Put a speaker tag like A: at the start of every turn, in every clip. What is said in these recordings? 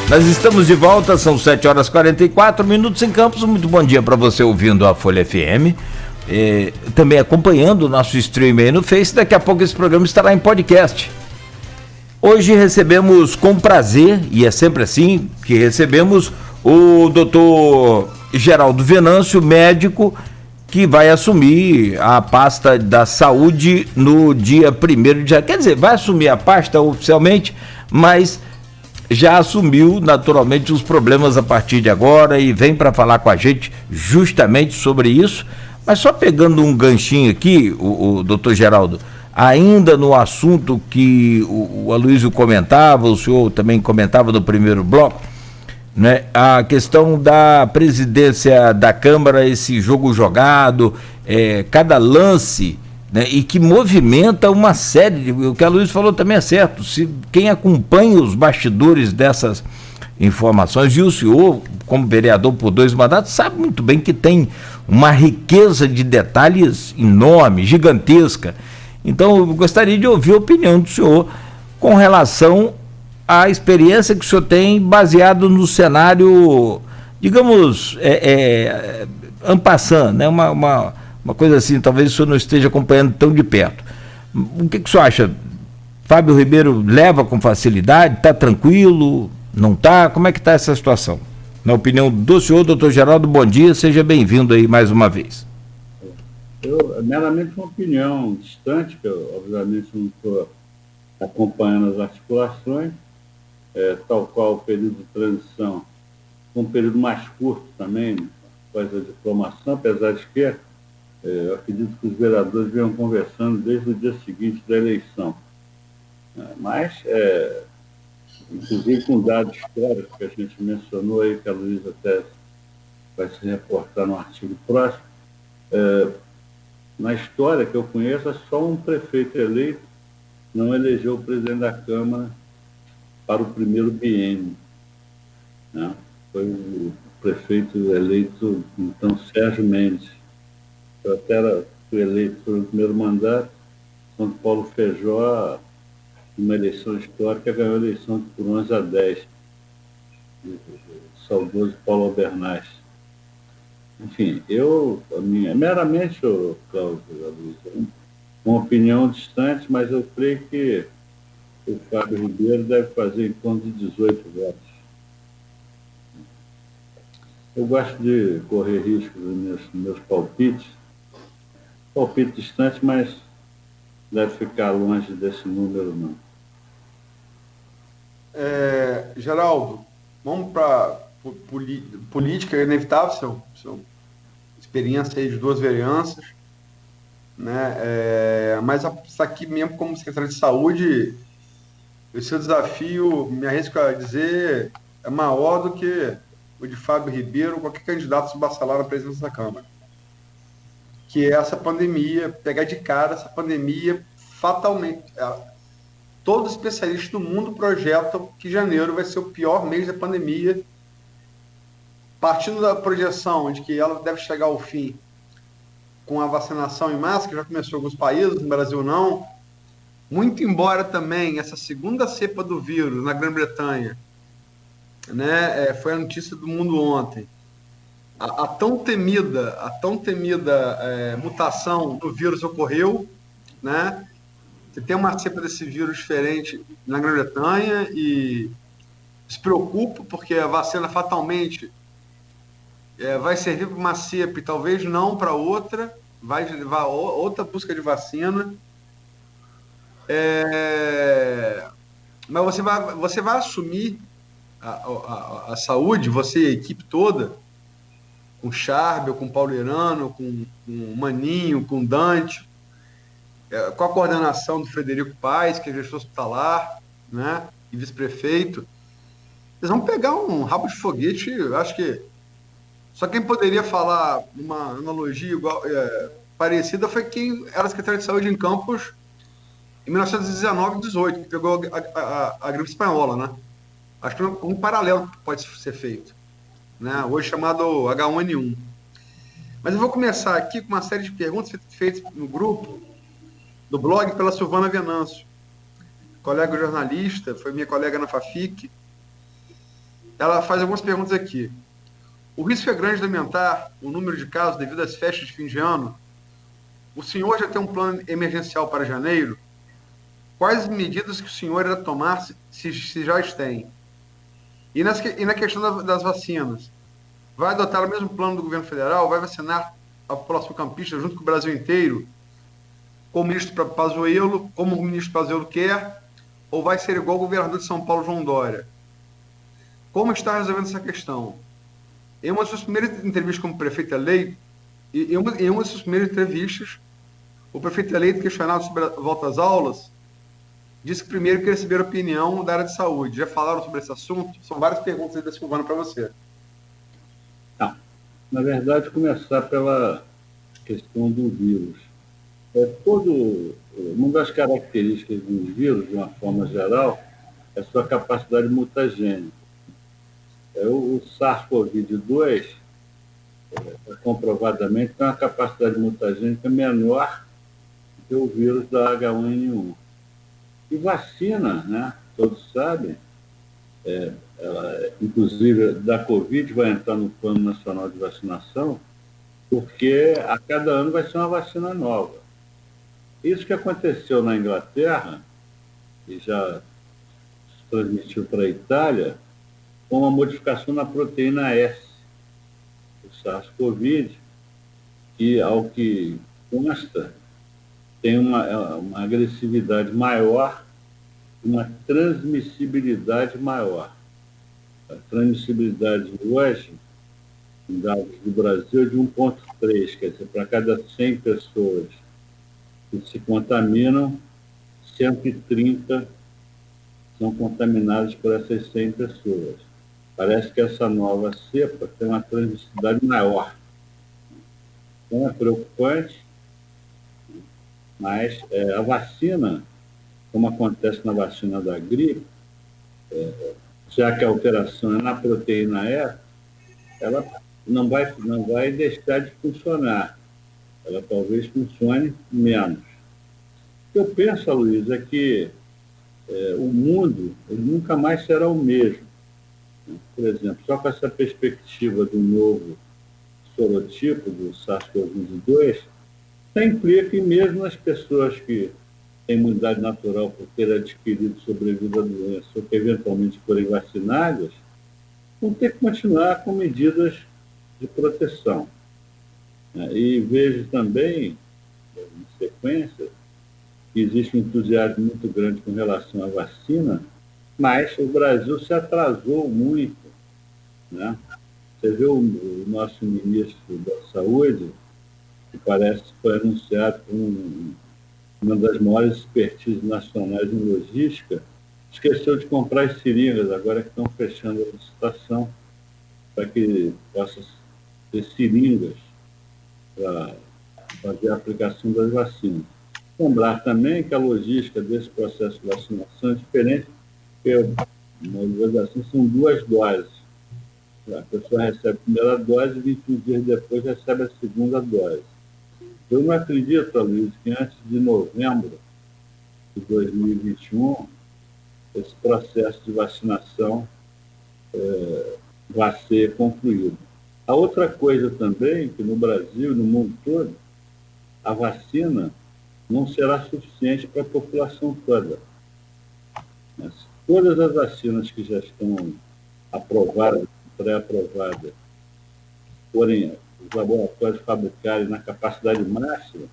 A: Nós estamos de volta, são 7h44 em Campos. Muito bom dia para você ouvindo a Folha FM. Também acompanhando o nosso stream aí no Face. Daqui a pouco esse programa estará em podcast. Hoje recebemos com prazer, e é sempre assim que recebemos, o doutor Geraldo Venâncio, médico, que vai assumir a pasta da saúde no dia 1º de janeiro. Quer dizer, vai assumir a pasta oficialmente, mas já assumiu naturalmente os problemas a partir de agora e vem para falar com a gente justamente sobre isso. Mas só pegando um ganchinho aqui, o doutor Geraldo, ainda no assunto que o Aloysio comentava, o senhor também comentava no primeiro bloco, né, a questão da presidência da Câmara, esse jogo jogado, cada lance, né, e que movimenta uma série, o que a Aloysio falou também é certo, se quem acompanha os bastidores dessas informações, e o senhor, como vereador por 2 mandatos, sabe muito bem que tem uma riqueza de detalhes enorme, gigantesca. Então, eu gostaria de ouvir a opinião do senhor com relação à experiência que o senhor tem baseado no cenário, digamos, en passant, né? Uma coisa assim, talvez o senhor não esteja acompanhando tão de perto. O que o senhor acha? Fábio Ribeiro leva com facilidade? Está tranquilo? Não está? Como é que está essa situação? Na opinião do senhor, doutor Geraldo, bom dia, seja bem-vindo aí mais uma vez.
B: Meramente uma opinião distante, que eu obviamente não estou acompanhando as articulações, tal qual o período de transição, um período mais curto também, após a diplomação, apesar de que eu acredito que os vereadores venham conversando desde o dia seguinte da eleição. Mas, inclusive com dados históricos que a gente mencionou aí, que a Luísa até vai se reportar no artigo próximo, na história que eu conheço, só um prefeito eleito não elegeu o presidente da Câmara para o primeiro biênio, né? Foi o prefeito eleito, então, Sérgio Mendes. Eu até fui eleito pelo primeiro mandato, São Paulo Feijó, numa eleição histórica, ganhou a eleição por 11-10, o saudoso Paulo Albernaz. Enfim, meramente, Cláudio, uma opinião distante, mas eu creio que o Fábio Ribeiro deve fazer em torno de 18 votos. Eu gosto de correr riscos nos meus palpites. Palpite distante, mas deve ficar longe desse número, não.
C: Geraldo, vamos para política, é inevitável, sua experiência aí de 2 vereanças, né? Mas isso aqui mesmo como secretário de saúde, o seu desafio, me arrisco a dizer, é maior do que o de Fábio Ribeiro, qualquer candidato se bastalar na presidência da Câmara. Que é essa pandemia, pegar de cara essa pandemia fatalmente. Todos os especialistas do mundo projetam que janeiro vai ser o pior mês da pandemia, partindo da projeção de que ela deve chegar ao fim com a vacinação em massa, que já começou em alguns países, no Brasil não. Muito embora também essa segunda cepa do vírus na Grã-Bretanha, né, foi a notícia do mundo ontem, a tão temida mutação do vírus ocorreu, né? Você tem uma cepa desse vírus diferente na Grã-Bretanha e se preocupa porque a vacina fatalmente vai servir para uma cepa e talvez não para outra, vai levar outra busca de vacina. Mas você vai assumir a saúde, você e a equipe toda, com Charbel, com Paulo Irano, com Maninho, com Dante, com a coordenação do Frederico Paes, que é gestor hospitalar, né, e vice-prefeito. Eles vão pegar um rabo de foguete, eu acho que só quem poderia falar uma analogia igual, parecida foi quem era secretário de saúde em Campos em 1919 e 18, que pegou a gripe espanhola, né? Acho que um paralelo pode ser feito, né? Hoje chamado H1N1. Mas eu vou começar aqui com uma série de perguntas feitas no grupo do blog pela Silvana Venâncio, colega jornalista, foi minha colega na FAFIC. ela faz algumas perguntas aqui. O risco é grande de aumentar o número de casos devido às festas de fim de ano? O senhor já tem um plano emergencial para janeiro? Quais medidas que o senhor irá tomar, se já as tem? E na questão das vacinas, vai adotar o mesmo plano do governo federal? Vai vacinar a população campista junto com o Brasil inteiro? Como o ministro Pazuello quer? Ou vai ser igual o governador de São Paulo, João Dória? Como está resolvendo essa questão? Em uma de suas primeiras entrevistas como prefeito eleito, em uma de suas primeiras entrevistas, o prefeito eleito, questionado sobre a volta às aulas, disse que primeiro queria receber a opinião da área de saúde. Já falaram sobre esse assunto? São várias perguntas aí da Silvana para você.
B: Na verdade, começar pela questão do vírus. Uma das características dos vírus, de uma forma geral, é a sua capacidade mutagênica. O SARS-CoV-2, comprovadamente, tem uma capacidade mutagênica menor que o vírus da H1N1. E vacina, né, todos sabem, inclusive da Covid, vai entrar no Plano Nacional de Vacinação, porque a cada ano vai ser uma vacina nova. Isso que aconteceu na Inglaterra, e já se transmitiu para a Itália, com uma modificação na proteína S do SARS-CoV, que, ao que consta, tem uma agressividade maior, uma transmissibilidade maior. A transmissibilidade hoje, em dados do Brasil, é de 1,3, quer dizer, para cada 100 pessoas que se contaminam, 130 são contaminadas por essas 100 pessoas. Parece que essa nova cepa tem uma transmissibilidade maior. Então é preocupante, mas a vacina, como acontece na vacina da gripe, já que a alteração é na proteína S, ela não vai deixar de funcionar. Ela talvez funcione menos. O que eu penso, Luiz, é que o mundo ele nunca mais será o mesmo. Por exemplo, só com essa perspectiva do novo sorotipo, do SARS-CoV-2, isso implica que mesmo as pessoas que têm imunidade natural por ter adquirido sobrevida à doença ou que eventualmente forem vacinadas, vão ter que continuar com medidas de proteção. E vejo também, em sequência, que existe um entusiasmo muito grande com relação à vacina, mas o Brasil se atrasou muito, né? Você vê o nosso ministro da Saúde, que parece que foi anunciado como uma das maiores expertises nacionais em logística, esqueceu de comprar as seringas, agora que estão fechando a licitação para que possa ter seringas para fazer a aplicação das vacinas. Lembrar também que a logística desse processo de vacinação é diferente, porque na imunização são 2 doses. A pessoa recebe a primeira dose e 21 dias depois recebe a segunda dose. Eu não acredito, Luiz, que antes de novembro de 2021, esse processo de vacinação vai ser concluído. A outra coisa também, que no Brasil e no mundo todo, a vacina não será suficiente para a população toda. Mas todas as vacinas que já estão aprovadas, pré-aprovadas, forem os laboratórios fabricarem na capacidade máxima,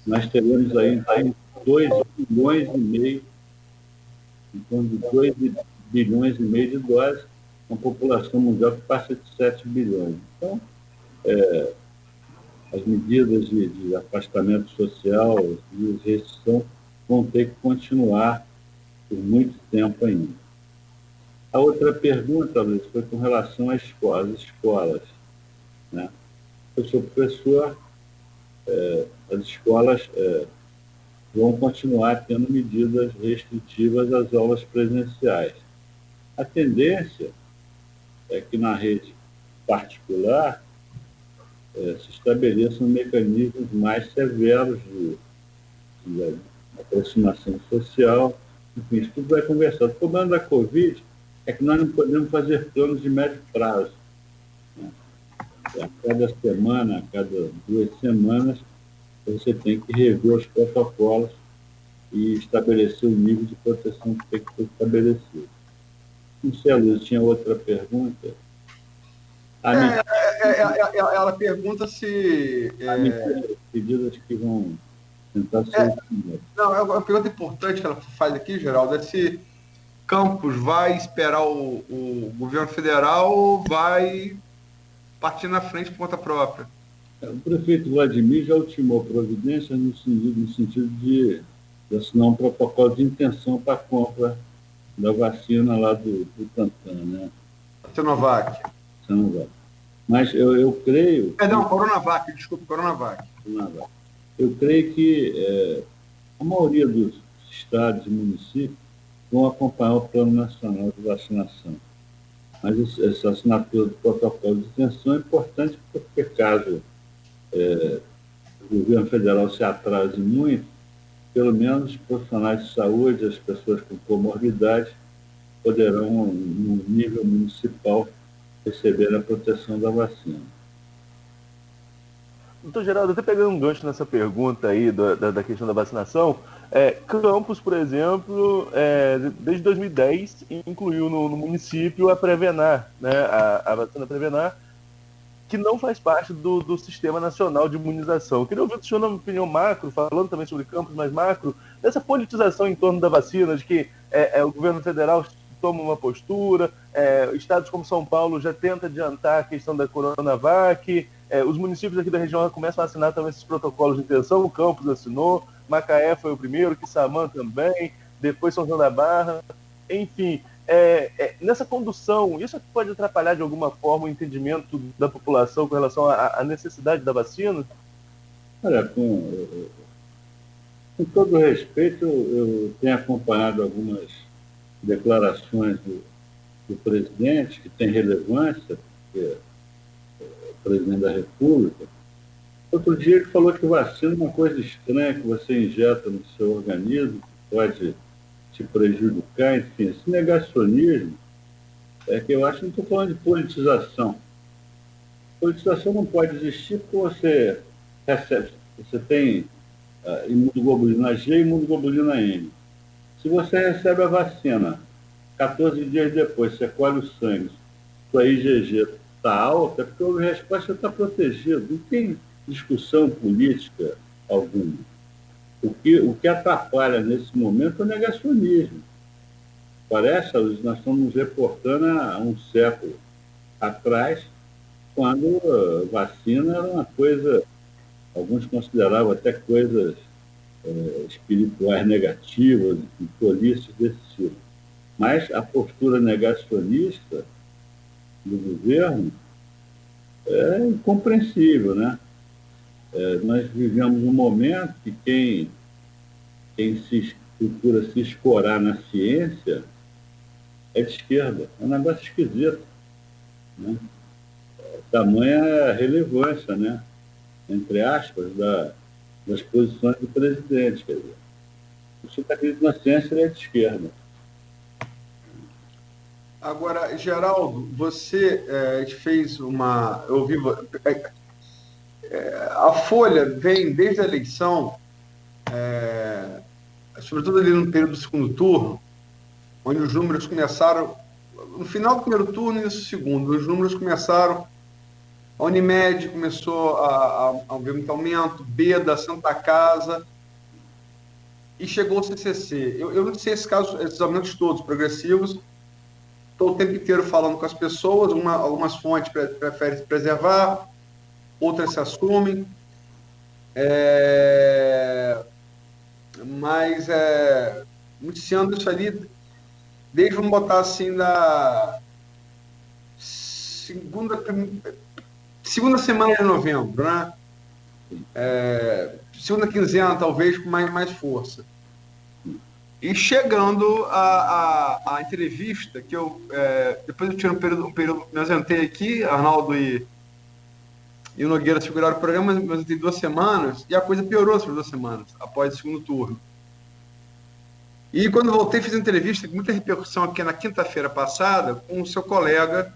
B: nós teremos aí em 2 bilhões e meio, em torno de 2 bilhões e meio de doses, uma população mundial que passa de 7 bilhões. Então, as medidas de afastamento social e restrição vão ter que continuar por muito tempo ainda. A outra pergunta, Luiz, foi com relação às escolas. Né? Eu sou professor, as escolas vão continuar tendo medidas restritivas às aulas presenciais. A tendência é que na rede particular se estabeleçam mecanismos mais severos de aproximação social. Enfim, isso tudo vai conversar. O problema da Covid é que nós não podemos fazer planos de médio prazo. Né? A cada semana, a cada 2 semanas, você tem que rever os protocolos e estabelecer o nível de proteção que tem que ser estabelecido. Não sei, Luiz, tinha outra pergunta?
C: Ela pergunta se...
B: medidas que vão tentar ser...
C: Não, é uma pergunta importante que ela faz aqui, Geraldo, é se Campos vai esperar o governo federal ou vai partir na frente por conta própria?
B: O prefeito Vladimir já ultimou providências no sentido de assinar um protocolo de intenção para a compra da vacina lá do Butantan, né?
C: Sinovac.
B: Mas eu creio...
C: Perdão, Coronavac, desculpa, Coronavac.
B: Eu creio que a maioria dos estados e municípios vão acompanhar o Plano Nacional de Vacinação. Mas essa assinatura do protocolo de intenção é importante porque, caso o governo federal se atrase muito, pelo menos os profissionais de saúde, as pessoas com comorbidade, poderão, no nível municipal, receber a proteção da vacina.
D: Doutor Geraldo, até pegando um gancho nessa pergunta aí da questão da vacinação, Campos, por exemplo, desde 2010, incluiu no município a Prevenar, né, a vacina Prevenar, que não faz parte do Sistema Nacional de Imunização. Eu queria ouvir o senhor na opinião macro, falando também sobre Campos, mas macro, dessa politização em torno da vacina, de que o governo federal toma uma postura, estados como São Paulo já tenta adiantar a questão da Coronavac, os municípios aqui da região começam a assinar também esses protocolos de intenção, o Campos assinou, Macaé foi o primeiro, Quissamã também, depois São João da Barra, enfim, nessa condução, isso pode atrapalhar de alguma forma o entendimento da população com relação à necessidade da vacina?
B: Olha, com todo respeito, eu tenho acompanhado algumas declarações do presidente, que tem relevância, porque é o presidente da República. Outro dia ele falou que vacina é uma coisa estranha que você injeta no seu organismo, que pode te prejudicar, enfim. Esse negacionismo é que eu acho que não estou falando de politização. Politização não pode existir porque você tem imunoglobulina G e imunoglobulina M. Se você recebe a vacina, 14 dias depois, você colhe o sangue, sua IgG está alta, é porque a resposta está protegida. Não tem discussão política alguma. O que atrapalha nesse momento é o negacionismo. Parece, nós estamos nos reportando há um século atrás, quando a vacina era uma coisa, alguns consideravam até coisas espirituais negativas, tolices desse tipo. Mas a postura negacionista do governo é incompreensível, né? Nós vivemos um momento que quem se procura se escorar na ciência é de esquerda. É um negócio esquisito, né? Tamanha relevância, né? Entre aspas, das posições do presidente. Quer dizer, o senhor está acreditando na ciência, ele é de esquerda.
C: Agora, Geraldo, você fez uma... Eu vi... a Folha vem desde a eleição, sobretudo ali no período do segundo turno, onde os números começaram... No final do primeiro turno e no segundo, os números começaram... A Unimed começou a ver muito aumento, Beda, Santa Casa, e chegou o CCC. Eu não sei esses aumentos todos progressivos. Estou o tempo inteiro falando com as pessoas, algumas fontes preferem se preservar, outras se assumem. Mas noticiando isso ali, desde, vamos botar assim, da segunda semana de novembro, né? Segunda quinzena, talvez, com mais força. E chegando a entrevista, que eu depois eu tive um período me ausentei aqui, Arnaldo e o Nogueira seguraram o programa, mas eu ausentei 2 semanas, e a coisa piorou essas 2 semanas, após o segundo turno. E quando voltei, fiz entrevista com muita repercussão aqui na quinta-feira passada com o seu colega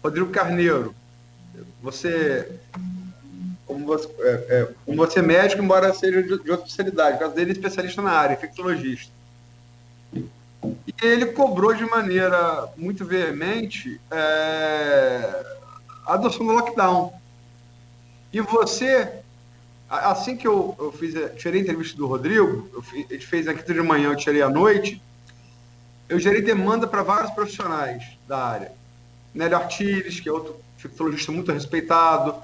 C: Rodrigo Carneiro. Você, como você é médico, embora seja de outra especialidade, no caso dele é especialista na área, infectologista. E ele cobrou de maneira muito veemente a adoção do lockdown. E você, assim que eu tirei a entrevista do Rodrigo, a gente fez na quinta de manhã, eu tirei à noite, eu gerei demanda para vários profissionais da área. Nélio Artiles, que é outro infectologista muito respeitado,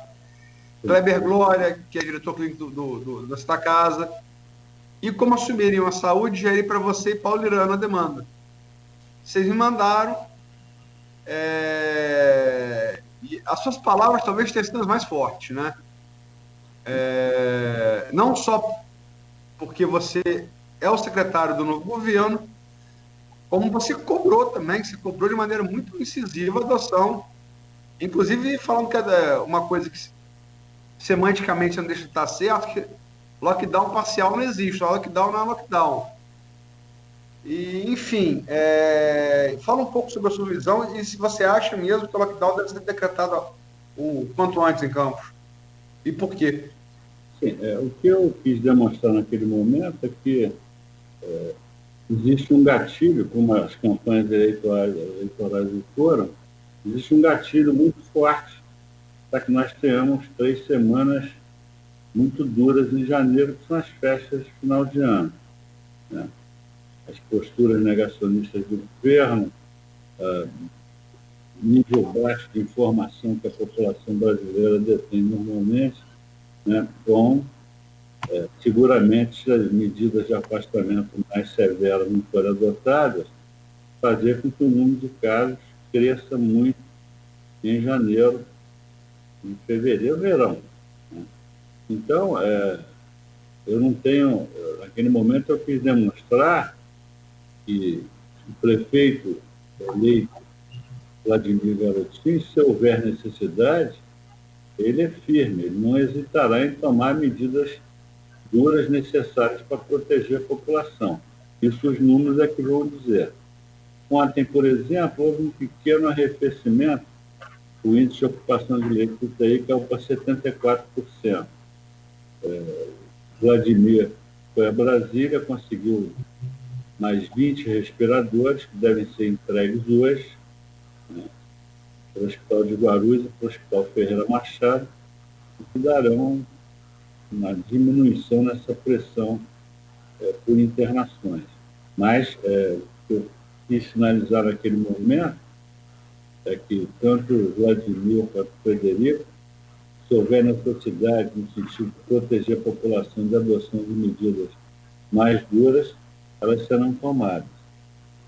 C: Kleber Glória, que é diretor clínico da Santa Casa. E como assumiriam a saúde, gerei para você e Paulo Irano a demanda. Vocês me mandaram, e as suas palavras talvez tenham sido as mais fortes, né? Não só porque você é o secretário do novo governo, como você cobrou também, você cobrou de maneira muito incisiva a adoção, inclusive falando que é uma coisa que semanticamente não deixa de estar certo, que lockdown parcial não existe, lockdown não é lockdown. E, enfim, fala um pouco sobre a sua visão e se você acha mesmo que o lockdown deve ser decretado o quanto antes em Campos. E por quê?
B: Sim, o que eu quis demonstrar naquele momento é que existe um gatilho, como as campanhas eleitorais foram, existe um gatilho muito forte para que nós tenhamos 3 semanas muito duras em janeiro, que são as festas de final de ano, né? As posturas negacionistas do governo, nível baixo de informação que a população brasileira detém normalmente, né, vão seguramente, se as medidas de afastamento mais severas não forem adotadas, fazer com que o número de casos cresça muito em janeiro, em fevereiro, verão, né? Então, eu não tenho... Naquele momento eu quis demonstrar que o prefeito eleito Vladimir Garotinho, se houver necessidade, ele é firme, ele não hesitará em tomar medidas duras necessárias para proteger a população. Isso os números é que vão dizer. Ontem, por exemplo, houve um pequeno arrefecimento, o índice de ocupação de leito do UTI caiu para 74%. Vladimir foi a Brasília, conseguiu mais 20 respiradores, que devem ser entregues hoje, né, para o Hospital de Guarulhos e para o Hospital Ferreira Machado, que darão uma diminuição nessa pressão por internações. Mas o que eu quis sinalizar naquele momento é que tanto o Vladimir quanto o Frederico, se houver necessidade no sentido de proteger a população da adoção de medidas mais duras, elas serão tomadas.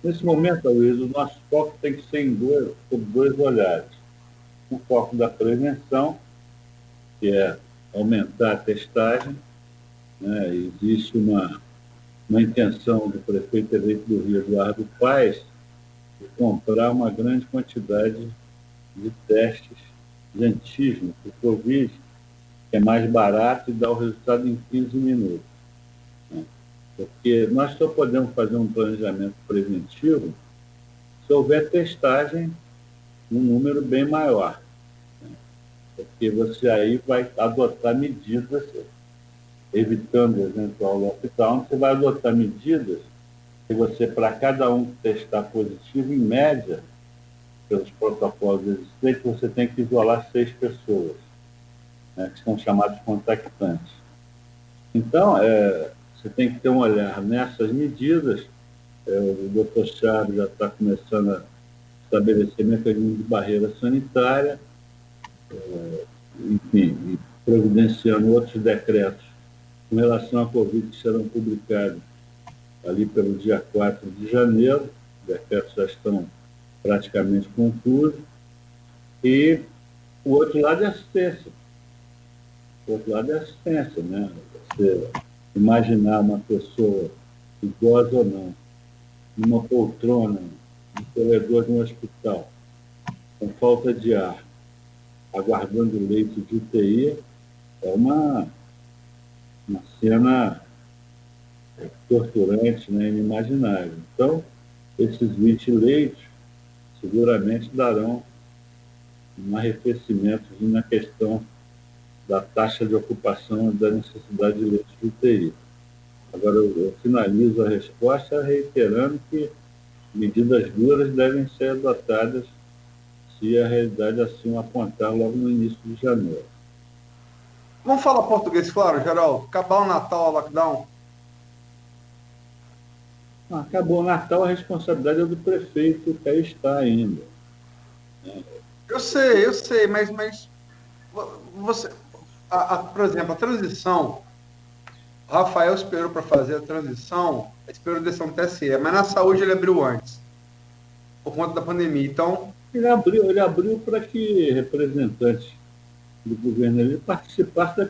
B: Nesse momento, Luiz, o nosso foco tem que ser sob 2 olhares. O foco da prevenção, que é aumentar a testagem, né? Existe uma intenção do prefeito eleito do Rio, Eduardo Paes, de comprar uma grande quantidade de testes de antígeno para o Covid, que é mais barato e dá o resultado em 15 minutos. Né? Porque nós só podemos fazer um planejamento preventivo se houver testagem num número bem maior. Né? Porque você aí vai adotar medidas, evitando o eventual lockdown, você vai adotar medidas que você, para cada um testar positivo, em média, pelos protocolos existentes, você tem que isolar 6 pessoas, né, que são chamados contactantes. Então, você tem que ter um olhar nessas medidas. O doutor Chaves já está começando a estabelecer mecanismos de barreira sanitária, enfim, e providenciando outros decretos com relação à Covid que serão publicados ali pelo dia 4 de janeiro. Os decretos já estão praticamente concluídos. E o outro lado é assistência. O outro lado é assistência, né? Você imaginar uma pessoa, idosa ou não, numa poltrona, no corredor de um hospital, com falta de ar, aguardando leito de UTI, é uma cena torturante, né, inimaginável. Então, esses 20 leitos seguramente darão um arrefecimento na questão da taxa de ocupação e da necessidade de leitos de UTI. Agora, eu finalizo a resposta reiterando que medidas duras devem ser adotadas se a realidade assim o apontar logo no início de janeiro.
C: Vamos falar português, claro, Geraldo. Acabar o Natal, o lockdown.
B: Acabou o Natal, a responsabilidade é do prefeito, que aí está ainda.
C: Eu sei, mas você, por exemplo, a transição, o Rafael esperou para fazer a transição, esperou a decisão do TSE, mas na saúde ele abriu antes, por conta da pandemia. Então,
B: Ele abriu para que representantes do governo ali participassem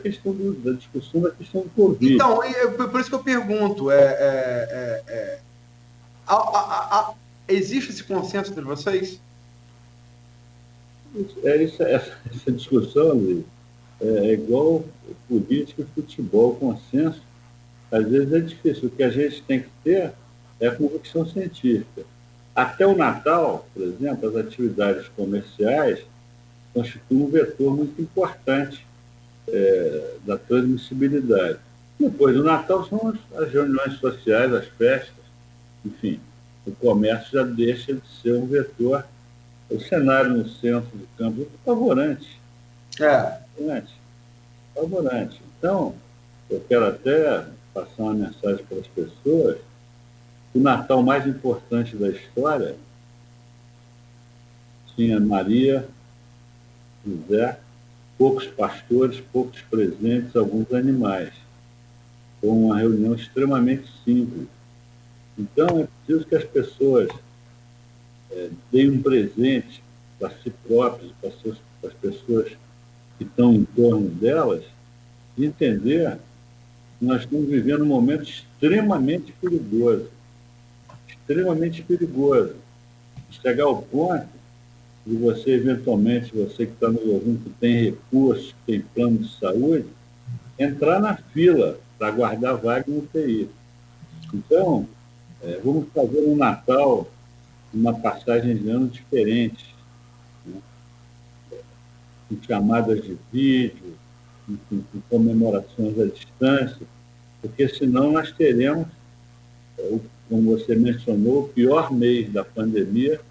B: da discussão da questão do Covid.
C: então por isso que eu pergunto, existe esse consenso entre vocês?
B: Essa discussão, Luiz, é igual política e futebol, consenso. Às vezes é difícil. O que a gente tem que ter é a convicção científica. Até o Natal, por exemplo, as atividades comerciais constituem um vetor muito importante da transmissibilidade. Depois do Natal são as reuniões sociais, as festas, enfim, o comércio já deixa de ser um vetor. O cenário no centro do campo é favorante. Favorante. Então, eu quero até passar uma mensagem para as pessoas. O Natal mais importante da história tinha Maria, José, poucos pastores, poucos presentes, alguns animais. Foi uma reunião extremamente simples. Então, é preciso que as pessoas deem um presente para si próprios, para as pessoas que estão em torno delas, e entender que nós estamos vivendo um momento extremamente perigoso. Chegar ao ponto de você, eventualmente, você que está nos ouvindo, que tem recursos, que tem plano de saúde, entrar na fila para guardar vaga no UTI. Então, vamos fazer um Natal, uma passagem de ano diferente, né? Com chamadas de vídeo, com comemorações à distância, porque senão nós teremos, como você mencionou, o pior mês da pandemia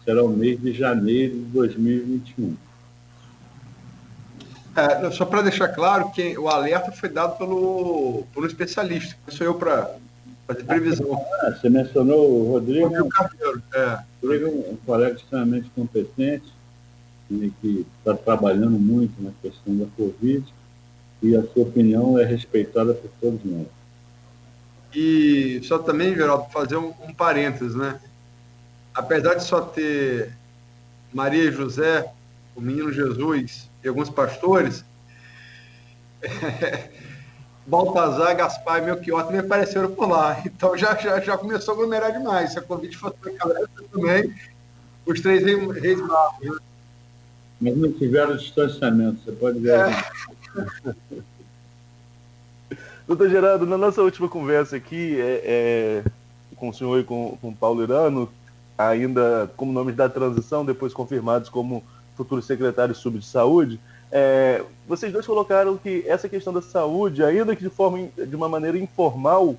B: será o mês de janeiro de 2021.
C: Só para deixar claro que o alerta foi dado por um especialista, não sou eu para fazer previsão.
B: Você mencionou o Rodrigo.
C: Rodrigo Carneiro.
B: Rodrigo é um colega extremamente competente, que está trabalhando muito na questão da Covid, e a sua opinião é respeitada por todos nós.
C: E só também, Geraldo, fazer um parênteses, né? Apesar de só ter Maria e José, o menino Jesus e alguns pastores, Baltazar, Gaspar e Melchior também apareceram por lá. Então já começou a aglomerar demais. Se a Covid fosse para casa também, os três reis magos, né?
B: Mas não tiveram distanciamento, você pode ver.
D: Doutor Geraldo, na nossa última conversa aqui, com o senhor e com o Paulo Irano, ainda como nomes da transição, depois confirmados como futuros secretários sub de saúde, vocês dois colocaram que essa questão da saúde, ainda que de uma maneira informal,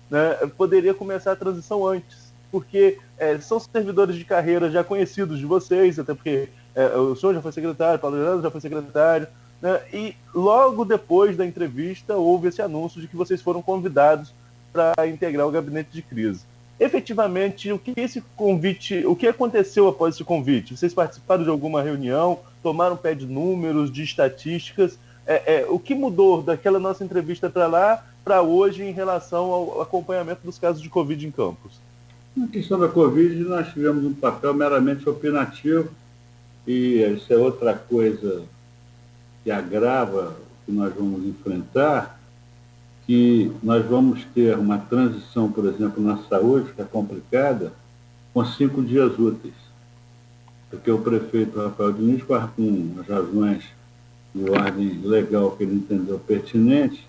D: né, poderia começar a transição antes, porque são servidores de carreira já conhecidos de vocês, até porque o senhor já foi secretário, Paulo Irano já foi secretário, né, e logo depois da entrevista houve esse anúncio de que vocês foram convidados para integrar o gabinete de crise. Efetivamente, o que aconteceu após esse convite? Vocês participaram de alguma reunião, tomaram pé de números, de estatísticas? O que mudou daquela nossa entrevista para lá para hoje em relação ao acompanhamento dos casos de Covid em Campos?
B: Na questão da Covid, nós tivemos um papel meramente opinativo, e isso é outra coisa que agrava o que nós vamos enfrentar, que nós vamos ter uma transição, por exemplo, na saúde, que é complicada, com 5 dias úteis. Porque o prefeito Rafael Diniz, com as razões de ordem legal que ele entendeu pertinente,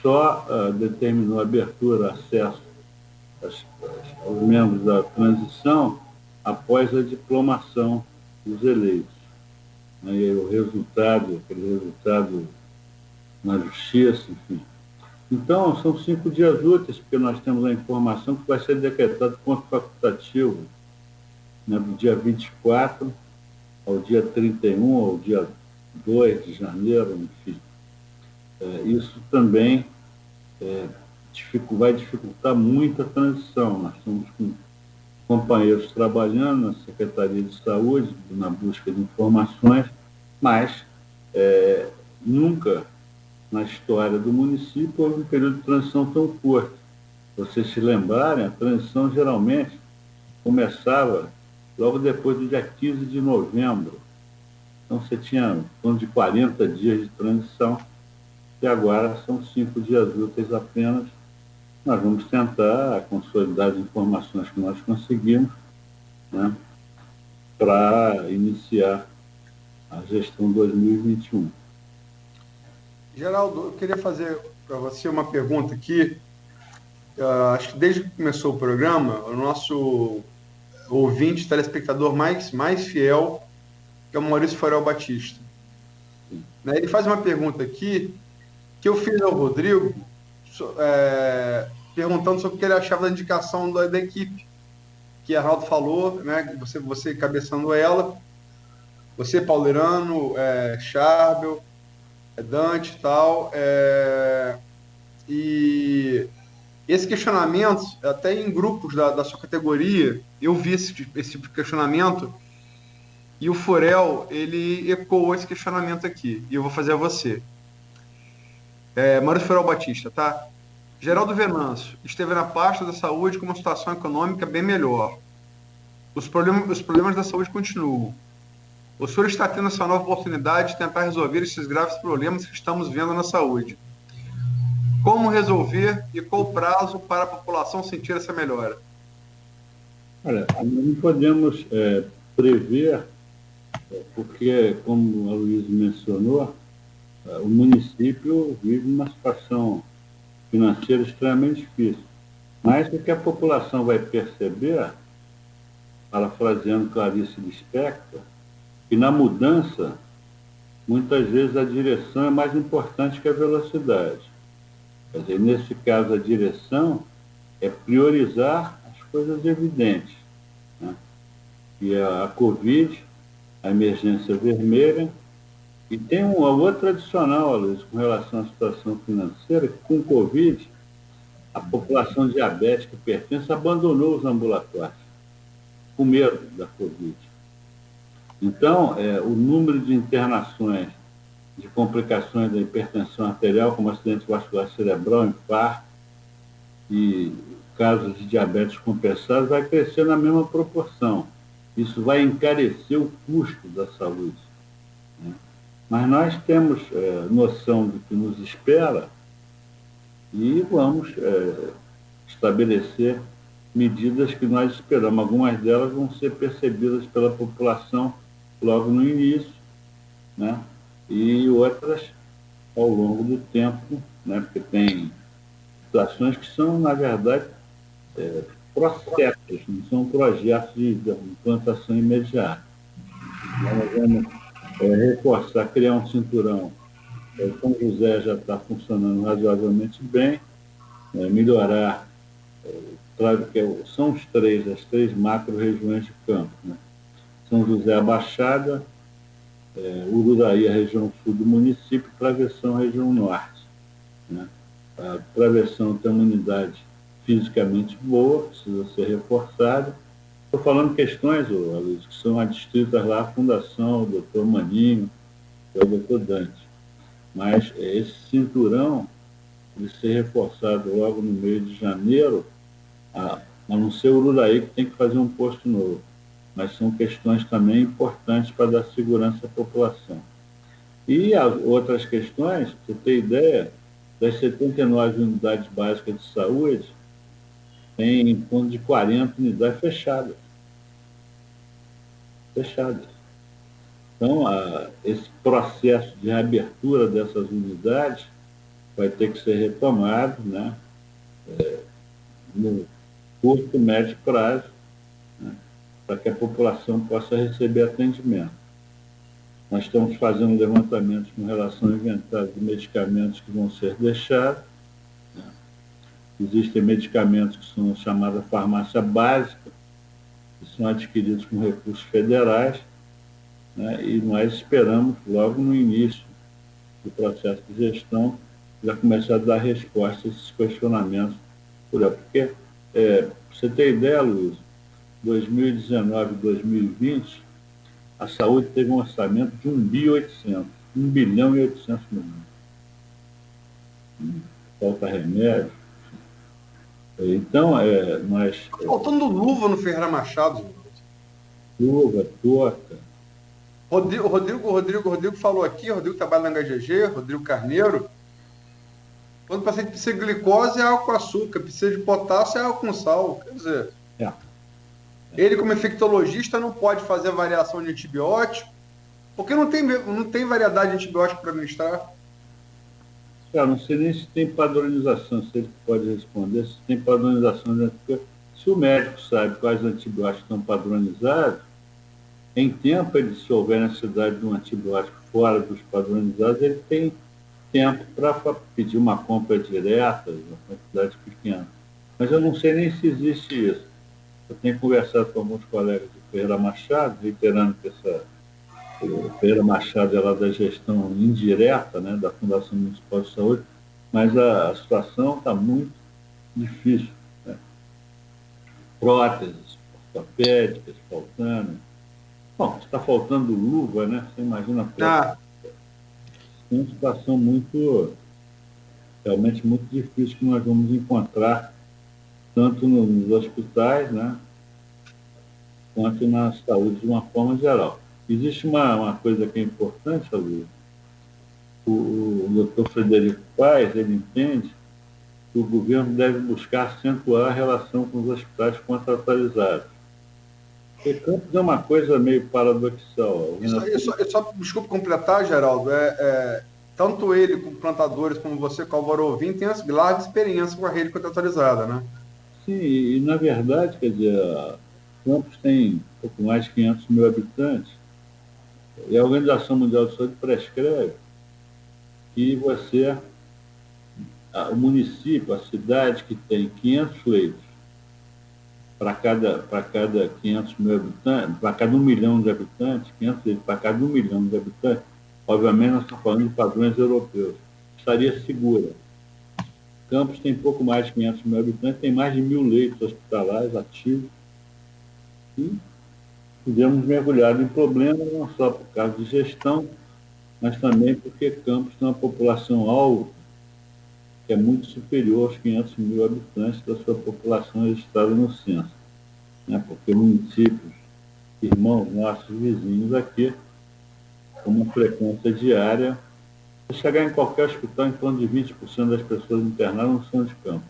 B: só determinou a abertura, acesso aos membros da transição após a diplomação dos eleitos. E o resultado, aquele resultado na justiça, enfim. Então, são 5 dias úteis, porque nós temos a informação que vai ser decretado ponto facultativo, né, do dia 24 ao dia 31, ao dia 2 de janeiro, enfim. Isso também vai dificultar muito a transição. Nós estamos com companheiros trabalhando na Secretaria de Saúde, na busca de informações, mas nunca na história do município houve um período de transição tão curto. Se vocês se lembrarem, a transição geralmente começava logo depois do dia 15 de novembro. Então você tinha em torno de 40 dias de transição, e agora são 5 dias úteis apenas. Nós vamos tentar consolidar as informações que nós conseguimos, né, para iniciar a gestão 2021.
C: Geraldo, eu queria fazer para você uma pergunta aqui. Acho que desde que começou o programa, o nosso ouvinte, telespectador mais fiel, que é o Maurício Forel Batista. Né? Ele faz uma pergunta aqui, que eu fiz ao Rodrigo, perguntando sobre o que ele achava da indicação da equipe, que a Arnaldo falou, né? Você cabeçando ela, você, Paulerano, Charbel, Dante e tal, e esse questionamento, até em grupos da sua categoria, eu vi esse tipo de questionamento, e o Forel, ele ecoou esse questionamento aqui, e eu vou fazer a você. Maurício Forel Batista, tá? Geraldo Venâncio esteve na pasta da saúde com uma situação econômica bem melhor. Os problemas da saúde continuam. O senhor está tendo essa nova oportunidade de tentar resolver esses graves problemas que estamos vendo na saúde. Como resolver e qual o prazo para a população sentir essa melhora?
B: Olha, não podemos prever, porque, como a Luiz mencionou, o município vive uma situação financeira extremamente difícil. Mas o que a população vai perceber, parafraseando Clarice Lispector, que na mudança, muitas vezes a direção é mais importante que a velocidade. Quer dizer, nesse caso, a direção é priorizar as coisas evidentes, né? E a Covid, a emergência vermelha, e tem uma outra adicional, Luiz, com relação à situação financeira, que com o Covid, a população diabética hipertensa abandonou os ambulatórios, com medo da Covid. Então, o número de internações de complicações da hipertensão arterial, como acidente vascular cerebral, infarto e casos de diabetes compensados, vai crescer na mesma proporção. Isso vai encarecer o custo da saúde, né? Mas nós temos noção do que nos espera e vamos estabelecer medidas que nós esperamos. Algumas delas vão ser percebidas pela população logo no início, né? E outras ao longo do tempo, né? Porque tem situações que são, na verdade, processos, não são projetos de implantação imediata. Nós vamos reforçar, criar um cinturão. O São José já está funcionando razoavelmente bem, melhorar, claro que são as três macro-regiões de campo, né? São José, a Baixada, Ururaí, a região sul do município, Travessão, a região norte, né? A Travessão tem uma unidade fisicamente boa, precisa ser reforçada. Estou falando questões, Luiz, que são adstritas lá à Fundação, o doutor Maninho, e o doutor Dante. Mas esse cinturão, de ser reforçado logo no mês de janeiro, a não ser o Ururaí, que tem que fazer um posto novo. Mas são questões também importantes para dar segurança à população. E as outras questões, para você ter ideia, das 79 unidades básicas de saúde, tem em torno de 40 unidades fechadas. Então, esse processo de reabertura dessas unidades vai ter que ser retomado, né, no curto, médio prazo, né, para que a população possa receber atendimento. Nós estamos fazendo levantamentos com relação ao inventário de medicamentos que vão ser deixados. Existem medicamentos que são chamados farmácia básica, que são adquiridos com recursos federais, né, e nós esperamos, logo no início do processo de gestão, já começar a dar resposta a esses questionamentos. Porque, para você ter ideia, Luiz, 2019 e 2020, a saúde teve um orçamento de 1.800 milhões. Falta remédio. Então, nós...
C: Tá faltando luva no Ferreira Machado.
B: Luva, touca.
C: Rodrigo falou aqui, Rodrigo trabalha na HGG, Rodrigo Carneiro. Quando o paciente precisa de glicose, é água com açúcar. Precisa de potássio, é água com sal. Quer dizer, ele, como infectologista, não pode fazer variação de antibiótico, porque não tem variedade de antibiótico para administrar.
B: Não sei nem se tem padronização, se ele pode responder, se tem padronização. Se o médico sabe quais antibióticos estão padronizados, em tempo, se houver necessidade de um antibiótico fora dos padronizados, ele tem tempo para pedir uma compra direta, uma quantidade pequena. Mas eu não sei nem se existe isso. Eu tenho conversado com alguns colegas do Ferreira Machado, reiterando que o Ferreira Machado é lá da gestão indireta, né, da Fundação Municipal de Saúde, mas a situação está muito difícil, né? Próteses ortopédicas faltando. Bom, está faltando luva, né? Você imagina a prótese. É uma situação realmente muito difícil que nós vamos encontrar tanto nos hospitais, né, quanto na saúde de uma forma geral. Existe uma coisa que é importante, Luiz. O doutor Frederico Paes, ele entende que o governo deve buscar acentuar a relação com os hospitais contratualizados. Porque Campos é uma coisa meio paradoxal.
C: Só desculpe completar, Geraldo, tanto ele, como plantadores, como você, com o Álvaro Alvim, tem as largas experiências com a rede contratualizada, né?
B: Sim, e na verdade, quer dizer, Campos tem pouco mais de 500 mil habitantes, e a Organização Mundial de Saúde prescreve que o município, a cidade que tem 500 leitos para cada 500 mil habitantes, para cada 1 milhão de habitantes, 500 leitos para cada 1 milhão de habitantes, obviamente nós estamos falando de padrões europeus, estaria segura. Campos tem pouco mais de 500 mil habitantes, tem mais de 1.000 leitos hospitalares ativos, e tivemos mergulhado em problemas, não só por causa de gestão, mas também porque Campos tem uma população-alvo que é muito superior aos 500 mil habitantes da sua população registrada no censo, né? Porque municípios, irmãos nossos vizinhos aqui, com uma frequência diária, se chegar em qualquer hospital, em torno de 20% das pessoas internadas não são de Campos.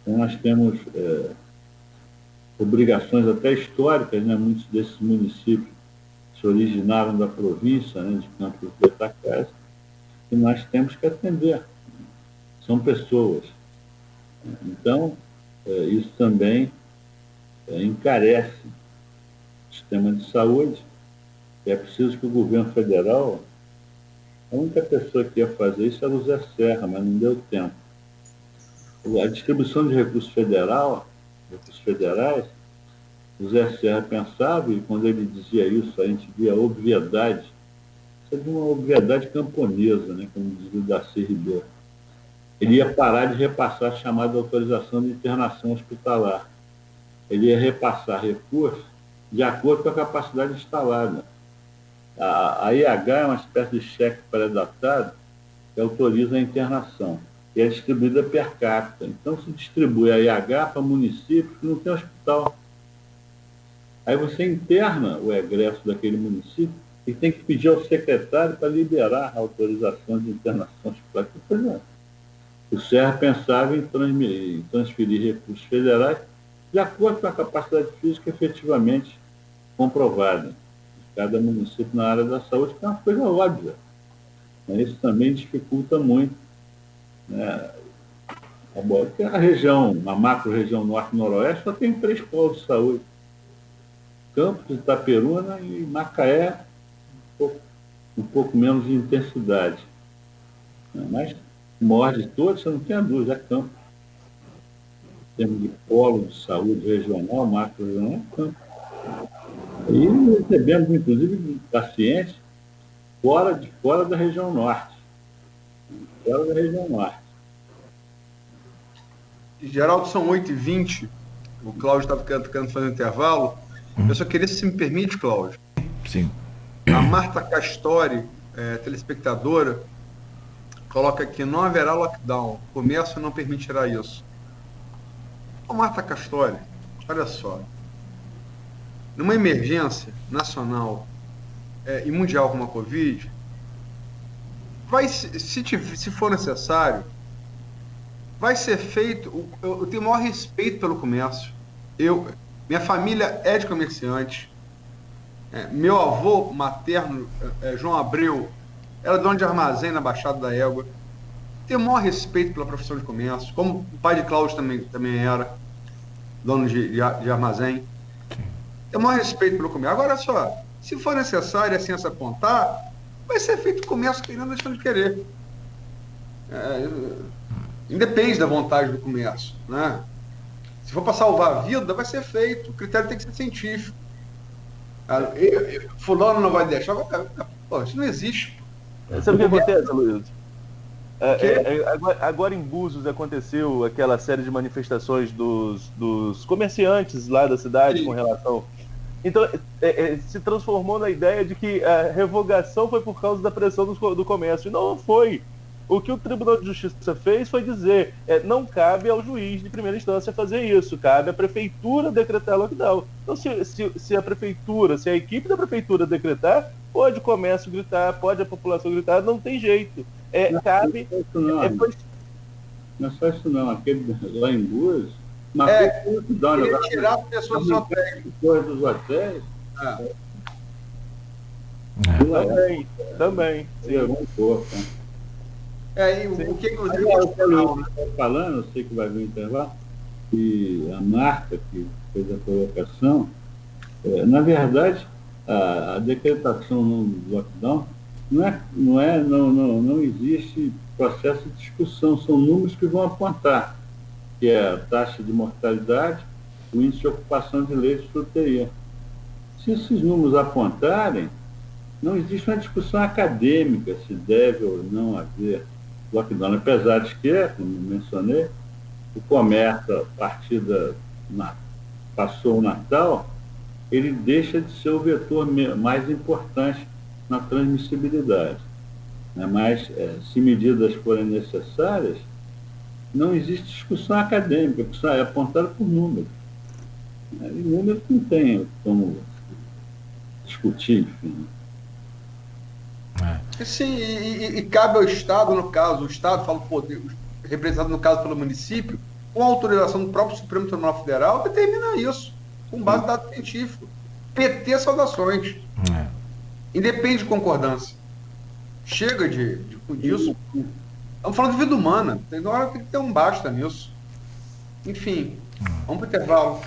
B: Então, nós temos obrigações até históricas, né? Muitos desses municípios se originaram da província, né, de Campos do Goytacazes, e nós temos que atender. São pessoas. Então, isso também encarece o sistema de saúde. E é preciso que o governo federal, a única pessoa que ia fazer isso era o Zé Serra, mas não deu tempo. A distribuição de recursos federais, o Zé Serra pensava, e quando ele dizia isso, a gente via a obviedade, isso é de uma obviedade camponesa, né, como dizia o Darcy Ribeiro. Ele ia parar de repassar a chamada autorização de internação hospitalar. Ele ia repassar recursos de acordo com a capacidade instalada. A IH é uma espécie de cheque pré-datado que autoriza a internação e é distribuída per capita. Então, se distribui a IH para municípios que não tem hospital. Aí você interna o egresso daquele município e tem que pedir ao secretário para liberar a autorização de internação hospitalar. Por exemplo, o Serra pensava em transferir recursos federais de acordo com a capacidade física efetivamente comprovada de cada município na área da saúde, que é uma coisa óbvia. Isso também dificulta muito né? A região, a macro-região norte-noroeste, só tem 3 polos de saúde. Campos, Itaperuna e Macaé, um pouco menos de intensidade. Mas o maior de todos, você não tem a dúvida, é Campos. Em termos de polo de saúde regional, macro-regional, é Campos. E recebemos, inclusive, pacientes fora da região norte. Fora da região norte.
C: Geraldo, são 8h20. O Cláudio estava querendo fazer um intervalo. Eu só queria, se me permite, Cláudio.
A: Sim.
C: A Marta Castori, telespectadora, coloca aqui: não haverá lockdown. O comércio não permitirá isso. Ô, Marta Castori, olha só. Numa emergência nacional e mundial como a Covid, se for necessário, vai ser feito. Eu tenho o maior respeito pelo comércio. Minha família é de comerciante. Meu avô materno, João Abreu, era dono de armazém na Baixada da Égua. Tenho o maior respeito pela profissão de comércio, como o pai de Cláudio também era dono de armazém. Tenho o maior respeito pelo comércio. Agora, só, se for necessário a ciência apontar, vai ser feito comércio que não deixa de querer. Independe da vontade do comércio, né? Se for para salvar a vida, vai ser feito. O critério tem que ser científico. Fulano não vai deixar. Pô, isso não existe.
D: Sabe o que acontece, Luiz? Agora em Búzios aconteceu aquela série de manifestações dos comerciantes lá da cidade. Sim. Com relação. Então, se transformou na ideia de que a revogação foi por causa da pressão do comércio. E não foi. O que o Tribunal de Justiça fez foi dizer: não cabe ao juiz de primeira instância fazer isso, cabe à prefeitura decretar lockdown. Então, se a prefeitura, se a equipe da prefeitura decretar, pode o comércio gritar, pode a população gritar, não tem jeito. Cabe.
B: Não é só isso, não. Aquele lá em Búzios,
C: queria tirar as pessoas dos hotéis.
B: Dos hotéis.
D: Também.
B: Um pouco, né?
C: O que inclusive
B: falando, eu sei que vai vir o intervalo, e a Marta que fez a colocação, na verdade, a decretação no lockdown não existe processo de discussão, são números que vão apontar, que é a taxa de mortalidade, o índice de ocupação de leitos de UTI. Se esses números apontarem, não existe uma discussão acadêmica se deve ou não haver lockdown, apesar de que, como mencionei, o comércio, a partir passou o Natal, ele deixa de ser o vetor mais importante na transmissibilidade. Mas, se medidas forem necessárias, não existe discussão acadêmica, porque é apontado por números. E números não tem como discutir, enfim.
C: Sim, e cabe ao Estado, no caso, o Estado, fala o poder, representado no caso pelo município, com a autorização do próprio Supremo Tribunal Federal, determina isso, com base em dado científico. PT, saudações. Independe de concordância. Chega disso. Estamos falando de vida humana. Tem hora que tem que ter um basta nisso. Enfim, vamos para o intervalo.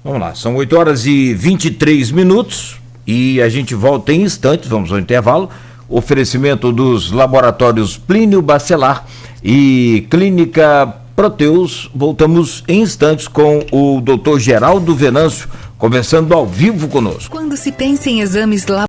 A: Vamos lá, são 8h23 e a gente volta em instantes, vamos ao intervalo. Oferecimento dos laboratórios Plínio Bacelar e Clínica Proteus. Voltamos em instantes com o Dr. Geraldo Venâncio, conversando ao vivo conosco.
E: Quando se pensa em exames